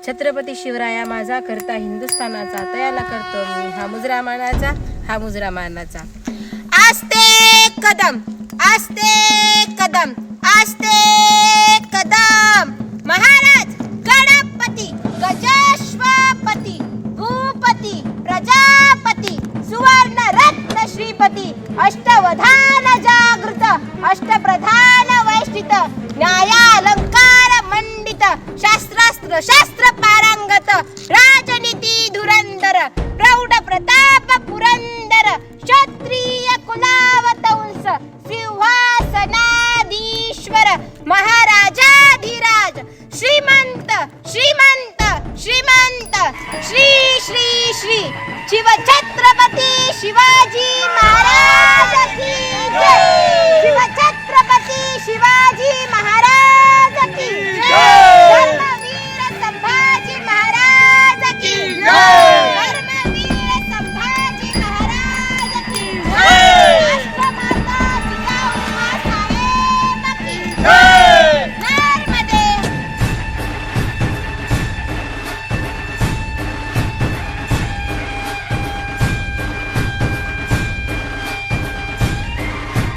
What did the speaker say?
छत्रपती शिवराया माझा करता हिंदुस्थानाचा, तयाला करतो मी हा मुजरा मानाचा, हा मुजरा मानाचा. आस्ते कदम, आस्ते कदम, आस्ते कदम. महाराज गणपती, गजेश्वपती, भूपती, प्रजापती, सुवर्ण रत्न श्रीपती, अष्टवधान जागृत, अष्टप्रधान वैष्ठित, न्यायालंकार मंडित, शास्त्रास्त्र शास्त्र पारंगत, राजनीती धुरंधर, प्रौढ प्रताप पुरंदर, क्षत्रिय कुलावतंस, सिंहासनाधीश्वर, महाराजाधिराज, श्रीमंत श्रीमंत श्रीमंत, श्री श्री श्री शिवछत्रपती शिवाजी महाराज की जय. शिवछत्रपती शिवाजी